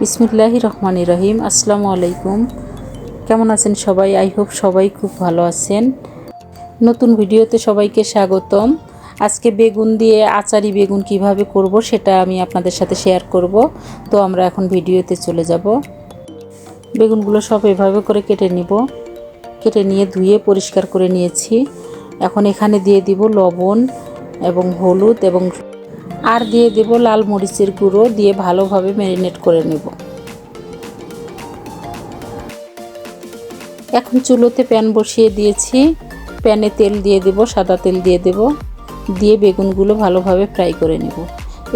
বিসমিল্লাহির রহমানির রহিম। আসসালামু আলাইকুম। কেমন আছেন সবাই? আই হোপ সবাই খুব ভালো আছেন। নতুন ভিডিওতে সবাইকে স্বাগতম। আজকে বেগুন দিয়ে আচারি বেগুন কিভাবে করব সেটা আমি আপনাদের সাথে শেয়ার করব। তো আমরা এখন ভিডিওতে চলে যাব। বেগুনগুলো সব এভাবে করে কেটে নিব। কেটে নিয়ে ধুয়ে পরিষ্কার করে নিয়েছি। এখন এখানে দিয়ে দিব লবণ এবং হলুদ এবং আর দিয়ে দেব লাল মরিচের গুঁড়ো, দিয়ে ভালোভাবে ম্যারিনেট করে নেব। এখন চুলোতে প্যান বসিয়ে দিয়েছি। প্যানে তেল দিয়ে দেব, সাদা তেল দিয়ে দেব, দিয়ে বেগুনগুলো ভালোভাবে ফ্রাই করে নেব।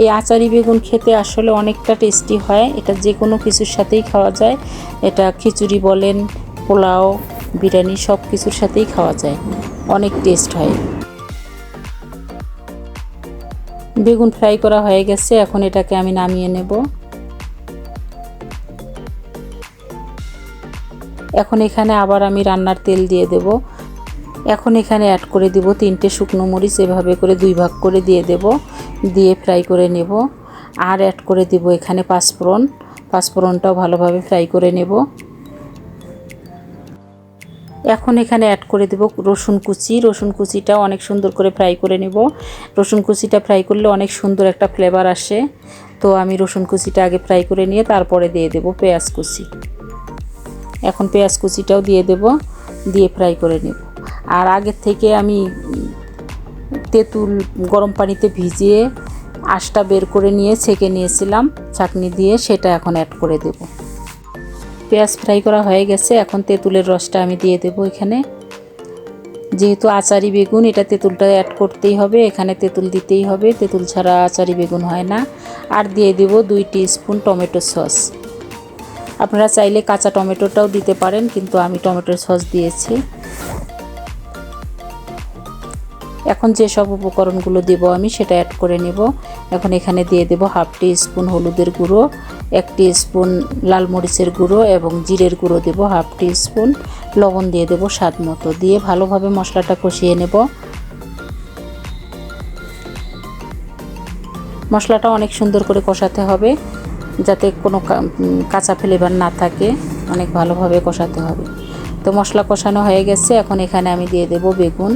এই আচারি বেগুন খেতে আসলে অনেকটা টেস্টি হয়। এটা যে কোনো কিছুর সাথেই খাওয়া যায়। এটা খিচুড়ি বলেন, পোলাও, বিরিয়ানি সব কিছুর সাথেই খাওয়া যায়, অনেক টেস্ট হয়। বেগুন ফ্রাই করা হয়ে গেছে, এখন এটাকে আমি নামিয়ে নেব। এখন এখানে আবার আমি রান্নার তেল দিয়ে দেব। এখন এখানে অ্যাড করে দেব 3টে শুকনো মরিচ, এভাবে করে 2 ভাগ করে দিয়ে দেব, দিয়ে ফ্রাই করে নেব। আর অ্যাড করে দেব এখানে পাঁচফোড়ন। পাঁচফোড়নটাও ভালোভাবে ফ্রাই করে নেব। এখন এখানে অ্যাড করে দেব রসুন কুচি। রসুন কুচিটাও অনেক সুন্দর করে ফ্রাই করে নেব। রসুন কুচিটা ফ্রাই করলে অনেক সুন্দর একটা ফ্লেভার আসে। তো আমি রসুন কুচিটা আগে ফ্রাই করে নিয়ে তারপরে দিয়ে দেব পেঁয়াজ কুচি। এখন পেঁয়াজ কুচিটাও দিয়ে দেব, দিয়ে ফ্রাই করে নেব। আর আগের থেকে আমি তেঁতুল গরম পানিতে ভিজিয়ে আঁশটা বের করে নিয়ে ছেঁকে নিয়েছিলাম ছাঁকনি দিয়ে, সেটা এখন অ্যাড করে দেব। পেঁয়াজ ফ্রাই করা হয়ে গেছে, এখন তেঁতুলের রসটা আমি দিয়ে দেব এখানে। যেহেতু আচারি বেগুন, এটা তেঁতুলটা অ্যাড করতেই হবে, এখানে তেঁতুল দিতেই হবে, তেঁতুল ছাড়া আচারি বেগুন হয় না। আর দিয়ে দেব 2 টিস্পুন টমেটো সস। আপনারা চাইলে কাঁচা টমেটোটাও দিতে পারেন, কিন্তু আমি টমেটোর সস দিয়েছি। এখন যে সব উপকরণগুলো দেব আমি সেটা অ্যাড করে নেব। এখন এখানে দিয়ে দেব 1/2 টিস্পুন হলুদের গুঁড়ো, 1 টিস্পুন লাল মরিচের গুঁড়ো এবং জিরের গুঁড়ো দেব 1/2 টিস্পুন, লবণ দিয়ে দেব স্বাদ মতো, দিয়ে ভালোভাবে মশলাটা কষিয়ে নেব। মশলাটা অনেক সুন্দর করে কষাতে হবে, যাতে কোনো কাঁচা ফ্লেভার না থাকে, অনেক ভালোভাবে কষাতে হবে। তো মশলা কষানো হয়ে গেছে, এখন এখানে আমি দিয়ে দেব বেগুন।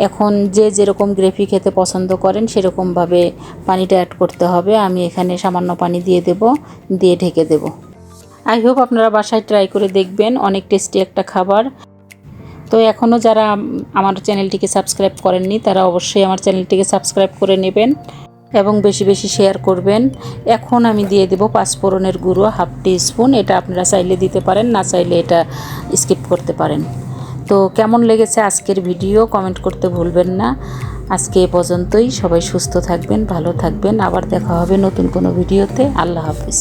এখন যে যেরকম গ্রেভি খেতে পছন্দ করেন সেরকমভাবে পানিটা অ্যাড করতে হবে। আমি এখানে সামান্য পানি দিয়ে দেব, দিয়ে ঢেকে দেব। আই হোপ আপনারা বাসায় ট্রাই করে দেখবেন, অনেক টেস্টি একটা খাবার। তো এখনও যারা আমার চ্যানেলটিকে সাবস্ক্রাইব করেননি তারা অবশ্যই আমার চ্যানেলটিকে সাবস্ক্রাইব করে নেবেন এবং বেশি বেশি শেয়ার করবেন। এখন আমি দিয়ে দেব পাঁচফোড়নের গুঁড়ো 1/2 টিস্পুন। এটা আপনারা চাইলে দিতে পারেন, না চাইলে এটা স্কিপ করতে পারেন। তো কেমন লেগেছে আজকের ভিডিও কমেন্ট করতে ভুলবেন না। আজকে এ পর্যন্তই। সবাই সুস্থ থাকবেন, ভালো থাকবেন। আবার দেখা হবে নতুন কোনো ভিডিওতে। আল্লাহ হাফিজ।